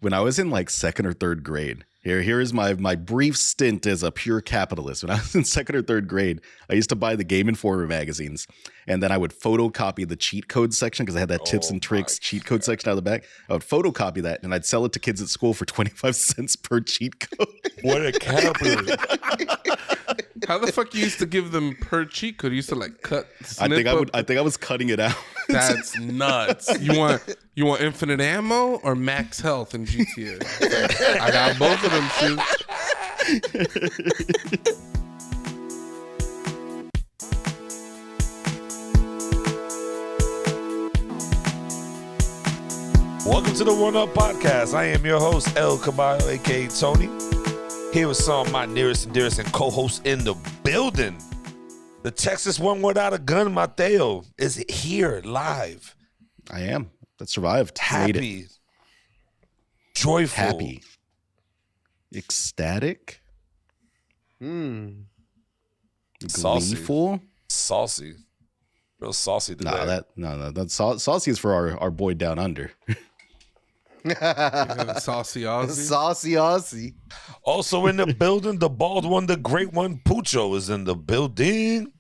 when I was in like second or third grade, here is my brief stint as a pure capitalist. When I was in second or third grade, I used to buy the Game Informer magazines, and then I would photocopy the cheat code section because I had that tips and tricks cheat code section out of the back. I would photocopy that, and I'd sell it to kids at school for 25 cents per cheat code. What a capitalist. How the fuck you used to give them per cheat code? You used to like cut. I think I was cutting it out. That's nuts. You want infinite ammo or max health in GTA? I got both of them shit. Welcome to the One Up Podcast. I am your host, El Caballo, a.k.a. Tony. Here with some of my nearest and dearest and co-hosts in the building. The Texas one without a gun, Mateo, is here live. I am. That survived. Happy. Joyful. Happy. Ecstatic. Saucy. Gleeful. Saucy. Real saucy today. That's saucy is for our boy down under. Saucy Aussie. Saucy Aussie. Also in the building, the bald one, the great one, Pucho is in the building.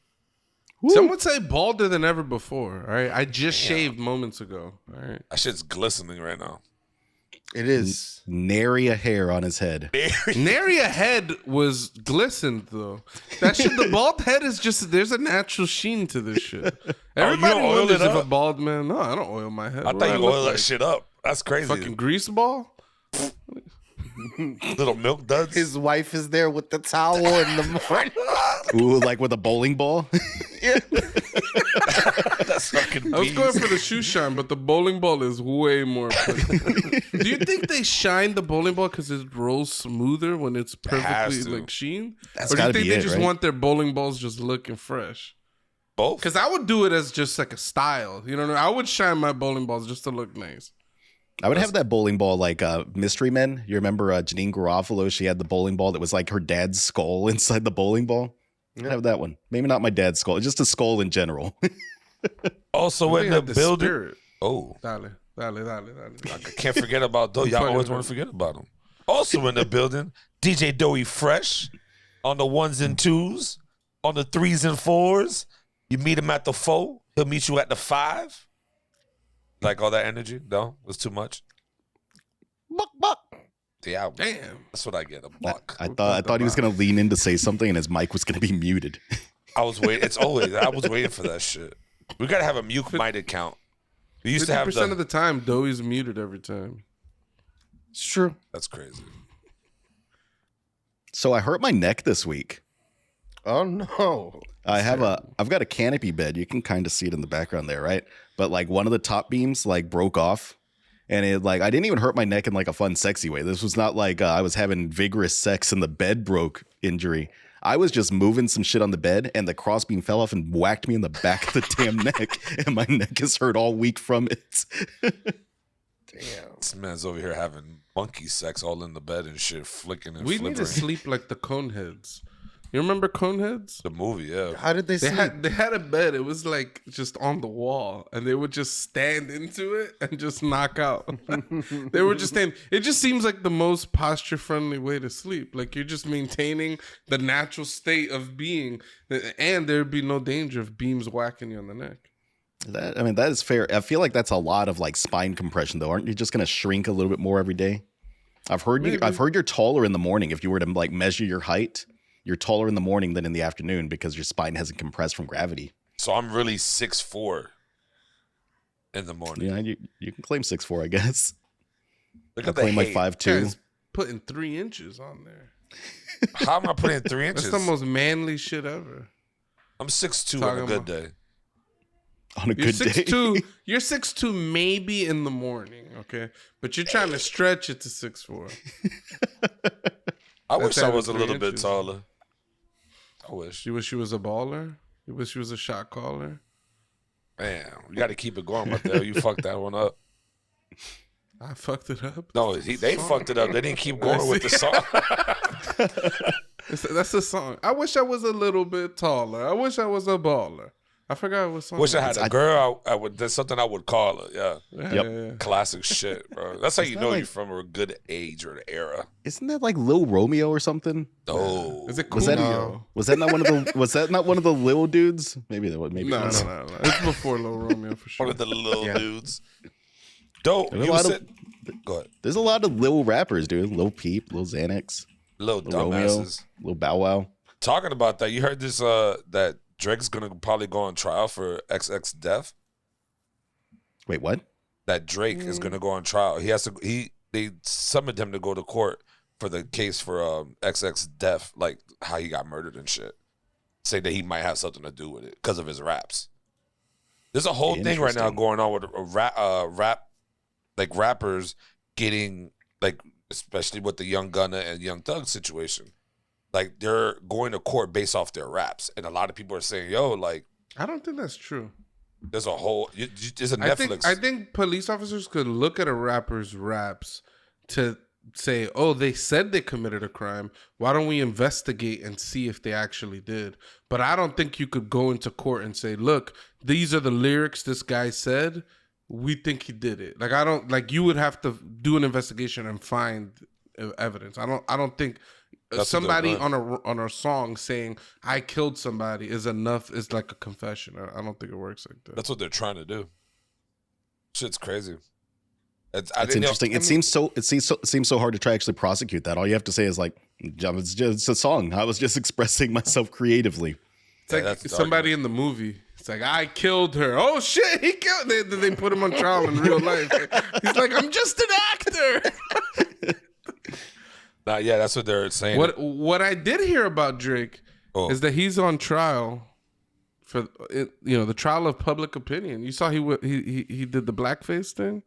Some would say balder than ever before. All right, I just shaved moments ago. All right, That shit's glistening right now. It is. Nary a hair on his head. nary a head was glistened though. That shit, the bald head is just there's a natural sheen to this shit. Everybody don't oil wonders it if a up? bald man. No, I don't oil my head. I What thought do you look oiled like? that shit up. That's crazy. Fucking grease ball. Little milk duds. His wife is there with the towel in the morning. Ooh, like with a bowling ball. That's fucking I was beast. going for the shoe shine, but the bowling ball is way more. Do you think they shine the bowling ball because it rolls smoother when it's perfectly to. like sheen? That's or do you gotta think be they it, just right? want their bowling balls just looking fresh? Both. Because I would do it as just like a style. You know what I mean? I would shine my bowling balls just to look nice. I would have that bowling ball like Mystery Men. You remember Janine Garofalo? She had the bowling ball that was like her dad's skull inside the bowling ball. I'd have that one. Maybe not my dad's skull, just a skull in general. Also in the building. Spirit. Oh, Dale. I can't forget about Doe. Y'all Funny, always funny. want to forget about him. Also in the building, DJ Doey Fresh on the 1s and 2s, on the 3s and 4s. You meet him at the 4, he'll meet you at the 5. Like all that energy? No, it was too much. Buck. Yeah, Damn. that's what I get. A buck. I thought he was gonna lean in to say something and his mic was gonna be muted. I was waiting. It's always. I was waiting for that shit. We gotta have a mute mic account. We used to have 50% of the time, Doey's muted every time. It's true. That's crazy. So I hurt my neck this week. Oh no. I've got a canopy bed. You can kind of see it in the background there, right? But like one of the top beams like broke off, and it like I didn't even hurt my neck in like a fun, sexy way. This was not like I was having vigorous sex and the bed broke injury. I was just moving some shit on the bed, and the crossbeam fell off and whacked me in the back of the damn neck, and my neck is hurt all week from it. Damn. This man's over here having monkey sex all in the bed and shit, flicking and We flipping. need to sleep like the Coneheads. You remember Coneheads? The movie, yeah. How did they They sleep? had a bed. It was like just on the wall, and they would just stand into it and just knock out. They were just standing. It just seems like the most posture friendly way to sleep. Like you're just maintaining the natural state of being, and there'd be no danger of beams whacking you on the neck. That is fair. I feel like that's a lot of like spine compression, though. Aren't you just gonna shrink a little bit more every day? I've heard you're taller in the morning. If you were to like measure your height, you're taller in the morning than in the afternoon because your spine hasn't compressed from gravity. So I'm really 6'4" in the morning. Yeah, you can claim 6'4", I guess. Look I at the claim like hate. 5'2". Guys, putting 3 inches on there. How am I putting 3 inches? That's the most manly shit ever. I'm 6'2" on a Talking good about- day. On a You're good day. 6'2". You're 6'2" maybe in the morning, okay? But you're trying to stretch it to 6'4". I That's wish I added was a 3 little bit inches. taller. I wish. You wish you was a baller? You wish you was a shot caller? Man, you got to keep it going, Mateo. You fucked that one up. I fucked it up. No, they fucked it up. They didn't keep going with the song. That's the song. I wish I was a little bit taller. I wish I was a baller. I forgot what song. Wish I had a girl. I would. That's something I would call her. Yeah. Yep. Yeah. Classic shit, bro. That's how you Isn't know that you're from a good age or an era. Isn't that like Lil Romeo or something? No. Is it Was that- Coolio? Was that not one of the? Was that not one of the Lil dudes? Maybe that was. Maybe No, it was. no. It's before Lil Romeo for sure. One of the little Yeah. dudes. Dope. There's a You lot said, go ahead. There's a lot of Lil rappers, dude. Lil Peep, Lil Xanax, Little Lil Romeo, dumbasses. Lil Bow Wow. Talking about that, you heard this? That Drake's gonna probably go on trial for XX death. Wait, what? That Drake is gonna go on trial. He has to. They summoned him to go to court for the case for XX death, like how he got murdered and shit. Say that he might have something to do with it because of his raps. There's a whole thing right now Interesting. going on with rap, like rappers getting like, especially with the Young Gunna and Young Thug situation. Like they're going to court based off their raps, and a lot of people are saying, "Yo, like I don't think that's true. there's a whole, there's a Netflix." I think police officers could look at a rapper's raps to say, "Oh, they said they committed a crime. Why don't we investigate and see if they actually did?" But I don't think you could go into court and say, "Look, these are the lyrics this guy said. We think he did it." Like I don't like you would have to do an investigation and find evidence. I don't think That's what somebody they're on a song saying I killed somebody is enough. Is like a confession. I don't think it works like that. That's what they're trying to do. Shit's crazy. I It's didn't know- interesting. It seems so hard to try to actually prosecute that. All you have to say is like, it's just a song. I was just expressing myself creatively. It's like that's the somebody in the movie. It's like, I killed her. Oh shit, he killed. They put him on trial in real life. He's like, I'm just an actor. Nah, yeah, that's what they're saying. What I did hear about Drake Oh. is that he's on trial for the trial of public opinion. You saw he did the blackface thing.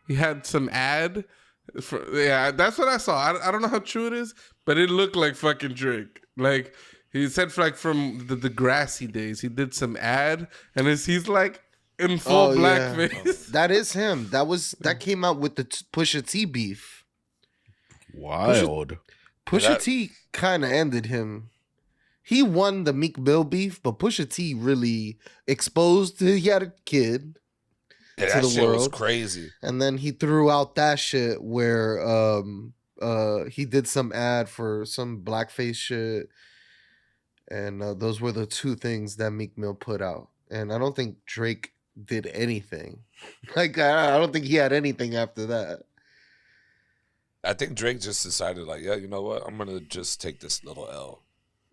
He had some ad. That's what I saw. I don't know how true it is, but it looked like fucking Drake. Like he said, like from the Degrassi days, he did some ad, and he's like in full blackface. That is him. That came out with the Pusha T beef. Wild. Pusha T kind of ended him. He won the Meek Mill beef, but Pusha T really exposed he had a kid. Yeah, to that the shit was world. crazy. And then he threw out that shit where he did some ad for some blackface shit. And those were the two things that Meek Mill put out. And I don't think Drake did anything. Like I don't think he had anything after that. I think Drake just decided, like, yeah, you know what? I'm gonna just take this little L.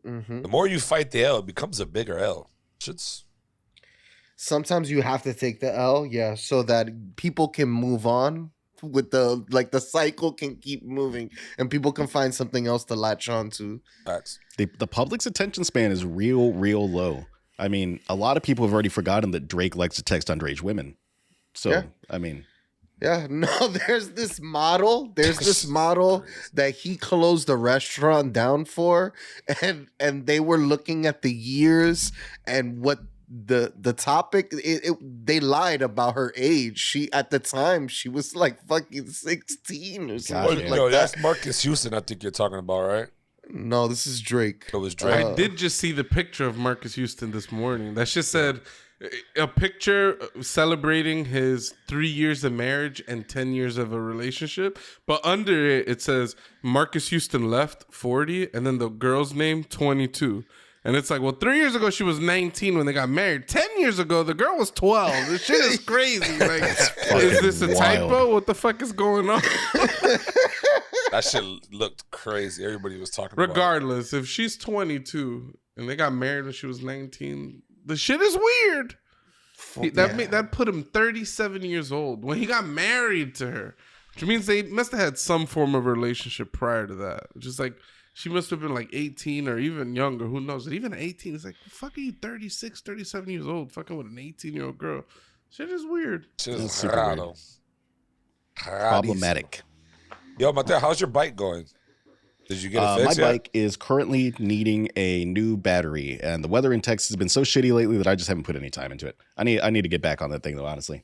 Mm-hmm. The more you fight the L, it becomes a bigger L. Shit's Sometimes you have to take the L, yeah, so that people can move on with the cycle can keep moving and people can find something else to latch on to. facts. The public's attention span is real low. I mean, a lot of people have already forgotten that Drake likes to text underage women. So, Yeah. I mean, Yeah, no, there's this model that he closed the restaurant down for, and they were looking at the years and what the topic. They lied about her age. She at the time she was like fucking 16 or something Goddamn. like Yo, that. that's Marcus Houston. I think you're talking about, right? No, this is Drake. It was Drake. I did just see the picture of Marcus Houston this morning. That shit said a picture celebrating his 3 years of marriage and 10 years of a relationship. But under it, it says Marcus Houston left 40 and then the girl's name 22. And it's like, well, 3 years ago, she was 19 when they got married. 10 years ago, the girl was 12. This shit is crazy. Like, is this a wild. typo? What the fuck is going on? That shit looked crazy. Everybody was talking about it. Regardless, if she's 22 and they got married when she was 19, the shit is weird. That put him 37 years old when he got married to her, which means they must have had some form of relationship prior to that. Which is like, she must have been like 18 or even younger. Who knows? And even 18, it's like, fuck, are you 36, 37 years old fucking with an 18-year-old girl? Shit is weird. Shit That's is super raro. problematic. Yo, Mateo, how's your bike going? Did you get it My fixed yet? bike is currently needing a new battery, and the weather in Texas has been so shitty lately that I just haven't put any time into it. I need to get back on that thing though, honestly.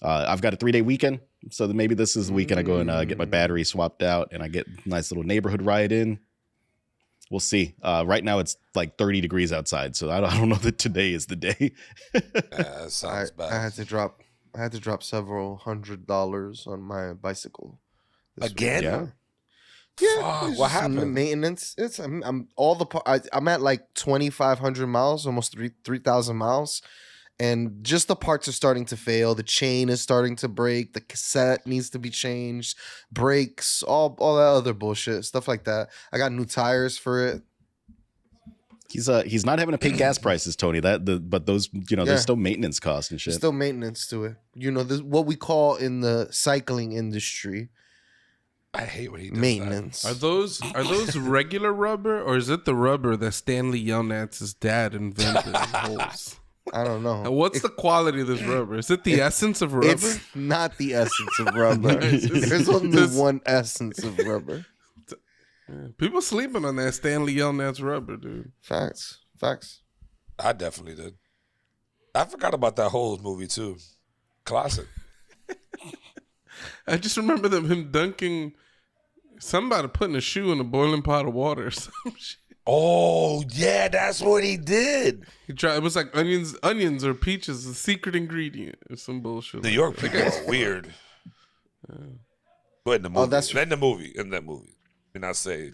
I've got a 3-day weekend, so then maybe this is the weekend I go and get my battery swapped out, and I get a nice little neighborhood ride in. We'll see. Right now it's like 30 degrees outside, so I don't know that today is the day. Yeah, that sounds bad. I had to drop several $100s on my bicycle. this week. Again? Yeah. Yeah, Fuck, it's what just happened? maintenance. I'm all the I'm at like 2,500 miles, almost 3,000 miles, and just the parts are starting to fail. The chain is starting to break. The cassette needs to be changed. Brakes, all that other bullshit, stuff like that. I got new tires for it. He's not having to pay gas prices, Tony. But those Yeah. there's still maintenance costs and shit. There's still maintenance to it. This what we call in the cycling industry I hate when he does maintenance. Are those regular rubber, or is it the rubber that Stanley Yelnats' dad invented? Holes? I don't know. And what's the quality of this rubber? Is it the essence of rubber? It's not the essence of rubber. There's only one essence of rubber. Yeah, people sleeping on that Stanley Yelnats rubber, dude. Facts. that. I definitely did. I forgot about that whole movie too. Classic. I just remember him dunking somebody putting a shoe in a boiling pot of water or some shit. Oh yeah, that's what he did. He tried. It was like onions or peaches, the secret ingredient or some bullshit. New like York that. people are weird. But in the movie, that's- in that movie, did not say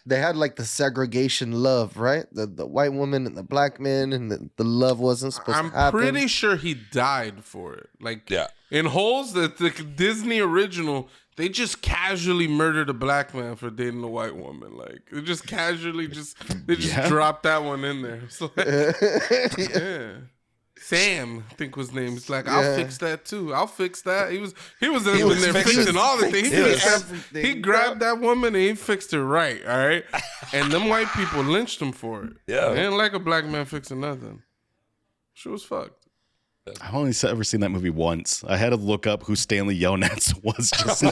They had like the segregation love, right? The white woman and the black man, and the love wasn't supposed to I'm happen. pretty sure he died for it. Like Yeah. in Holes, the Disney original, they just casually murdered a black man for dating a white woman. Like they just casually Yeah. dropped that one in there. So Yeah. yeah. Sam, I think was his name. It's like, I'll fix that too. I'll fix that. He was in there fixing all the things. everything, He grabbed that woman and he fixed her right, all right? And them white people lynched him for it. Yeah. They didn't like a black man fixing nothing. She was fucked. I've only ever seen that movie once. I had to look up who Stanley Yelnats was just now.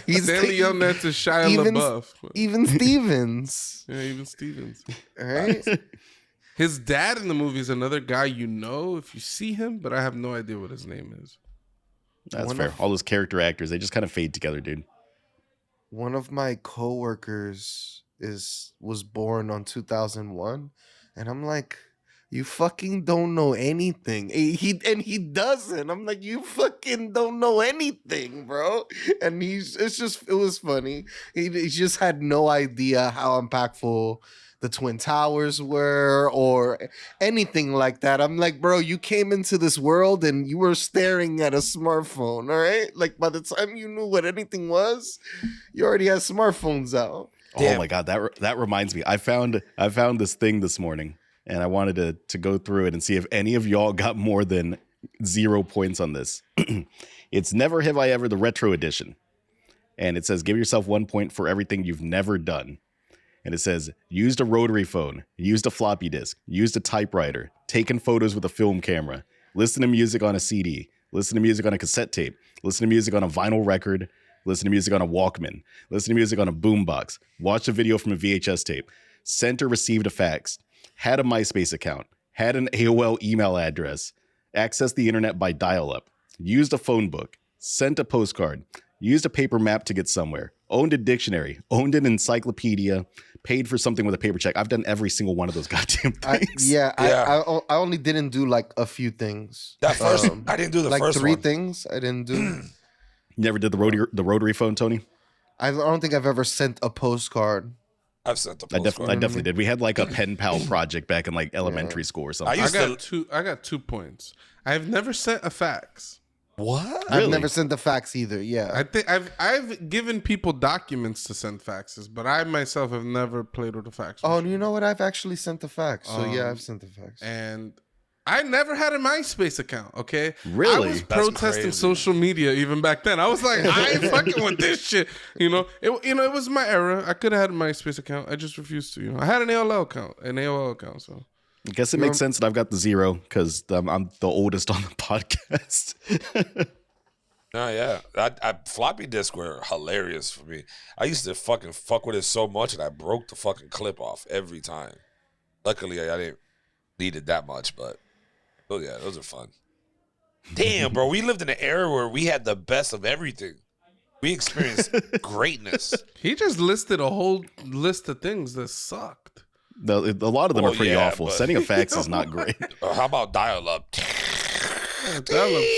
He's Stanley Yelnats is Shia even- LaBeouf. even Stevens, Yeah, even Stevens. all right? His dad in the movie is another guy you know if you see him, but I have no idea what his name is. That's One fair. of- All those character actors, they just kind of fade together, dude. One of my coworkers was born on 2001, and I'm like, you fucking don't know anything. He doesn't. I'm like, you fucking don't know anything, bro. And it was funny. He just had no idea how impactful the Twin Towers were or anything like that. I'm like, bro, you came into this world and you were staring at a smartphone, all right? Like by the time you knew what anything was, you already had smartphones out. Damn. Oh my god, that reminds me. I found this thing this morning, and I wanted to go through it and see if any of y'all got more than 0 points on this. It's Never Have I Ever, the retro edition, and it says give yourself 1 point for everything you've never done. And it says, used a rotary phone, used a floppy disk, used a typewriter, taken photos with a film camera, listen to music on a CD, listen to music on a cassette tape, listen to music on a vinyl record, listen to music on a Walkman, listen to music on a boombox, watched a video from a VHS tape, sent or received a fax, had a MySpace account, had an AOL email address, accessed the internet by dial-up, used a phone book, sent a postcard, used a paper map to get somewhere, owned a dictionary, owned an encyclopedia, paid for something with a paper check. I've done every single one of those goddamn things. I only didn't do like a few things. That first, I didn't do the like first 3 one. things I didn't do. You never did the rotary phone, Tony? I don't think I've ever sent a postcard. I've sent the I postcard. definitely did. We had like a pen pal project back in like elementary school or something. I used I got 2 points. I've never sent a fax. What? I've Really? never sent the fax either. Yeah. I think I've given people documents to send faxes, but I myself have never played with a fax. Oh, machine. you know what? I've actually sent the fax. So yeah, Um, I've sent the fax. And I never had a MySpace account. Okay, Really? I was That's protesting crazy. social media even back then. I was like, I ain't fucking with this shit. It was my era. I could have had a MySpace account. I just refused to. I had an AOL account. So I guess it makes sense that I've got the 0 because I'm the oldest on the podcast. No, yeah. Floppy disks were hilarious for me. I used to fucking fuck with it so much that I broke the fucking clip off every time. Luckily, I didn't need it that much, but oh yeah, those are fun. Damn, bro, we lived in an era where we had the best of everything. We experienced greatness. He just listed a whole list of things that sucked. A lot of them Well, are pretty yeah, awful. but- Setting of facts is not great. How about dial-up? That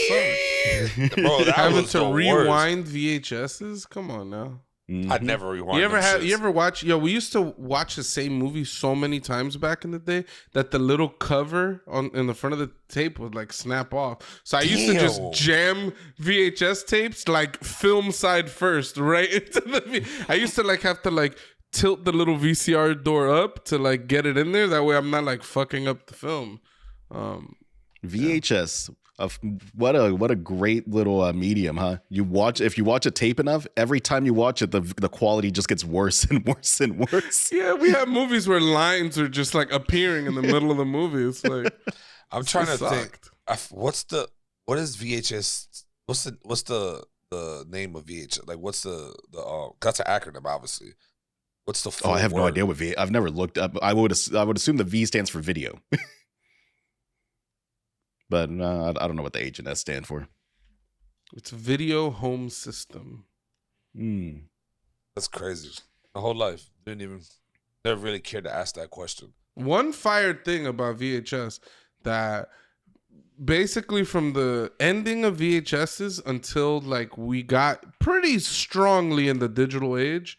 sucks. Bro, that Having was to the worst. rewind VHSs? Come on now. I'd never rewind. You ever them you shits. ever watch? Yo, we used to watch the same movie so many times back in the day that the little cover in the front of the tape would like snap off. So I used to just Damn. jam VHS tapes like film side first right into the. I used to like have to like tilt the little VCR door up to like get it in there. That way I'm not like fucking up the film. VHS. What a great little medium, huh? If you watch a tape enough, every time you watch it, the quality just gets worse and worse and worse. Yeah, we have movies where lines are just like appearing in the middle of the movie. It's like I'm trying to it think. sucked. What is VHS? What's the name of VHS? Like, what's the that's an acronym, obviously. What's the full Oh, I have no word? idea what V. I've never looked up. I would assume the V stands for video, but I don't know what the H and S stand for. It's video home system. That's crazy. My whole life never really cared to ask that question. One fire thing about VHS that basically from the ending of VHSs until like we got pretty strongly in the digital age,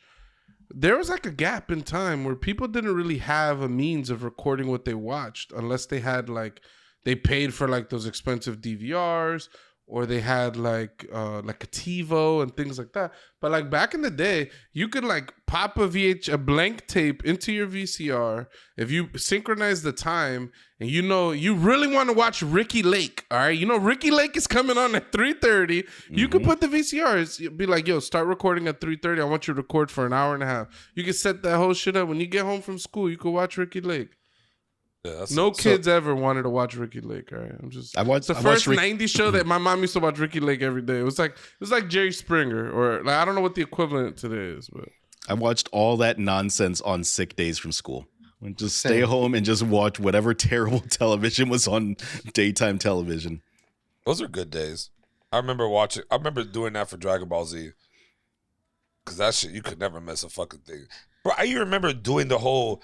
there was like a gap in time where people didn't really have a means of recording what they watched unless they had like they paid for like those expensive DVRs or they had like a TiVo and things like that. But like back in the day, you could like pop a blank tape into your VCR if you synchronize the time and you really want to watch Ricky Lake. All right, Ricky Lake is coming on at 3:30. You could put the VCRs. Be like, yo, start recording at 3:30. I want you to record for an hour and a half. You can set that whole shit up. When you get home from school, you could watch Ricky Lake. Yeah, No kids ever wanted to watch Ricky Lake. All right, it's the first '90s show that my mom used to watch Ricky Lake every day. It was like Jerry Springer, or like I don't know what the equivalent today is, but I watched all that nonsense on sick days from school. I'd just stay home and just watch whatever terrible television was on daytime television. Those are good days. I remember doing that for Dragon Ball Z. Cause that shit, you could never miss a fucking thing. Bro, I even remember doing the whole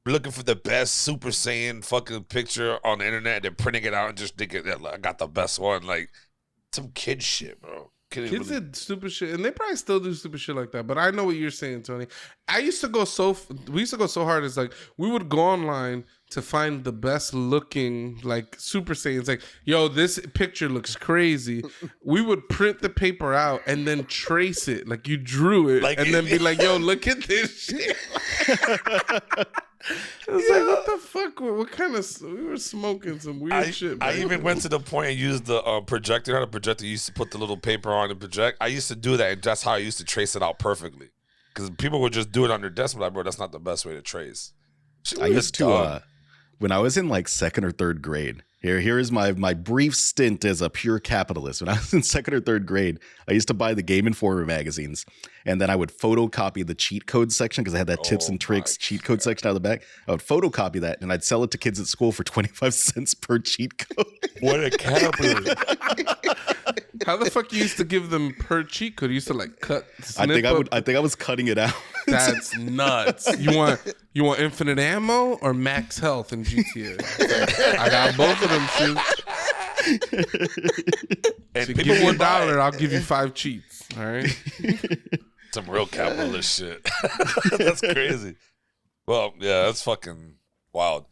looking for the best Super Saiyan fucking picture on the internet and then printing it out and just thinking that like, I got the best one. Like some kid shit, bro. kids did stupid shit, and they probably still do stupid shit like that. But I know what you're saying, Tony. We used to go so hard. It's like we would go online to find the best looking like Super Saiyans. Like, yo, this picture looks crazy. We would print the paper out and then trace it, like you drew it, Like, and then be like, yo, look at this shit. It was like, what the fuck? What kind of? We were smoking some weird shit. I man. even went to the point and used the projector. How the projector used to put the little paper on and project. I used to do that, and that's how I used to trace it out perfectly. Because people would just do it on their desk, but like, bro, that's not the best way to trace. I used to when I was in like second or third grade. Here is my brief stint as a pure capitalist. When I was in second or third grade, I used to buy the Game Informer magazines, and then I would photocopy the cheat code section because I had that tips and tricks cheat code section out of the back. I would photocopy that, and I'd sell it to kids at school for 25 cents per cheat code. What a capitalist! How the fuck you used to give them per cheat code? You used to like cut. I think I was cutting it out. That's nuts. You want infinite ammo or max health in GTA? I got both of them shit. And So people give me would buy $1, it. I'll give you 5 cheats. All right. Some real capitalist shit. That's crazy. Well, yeah, that's fucking wild.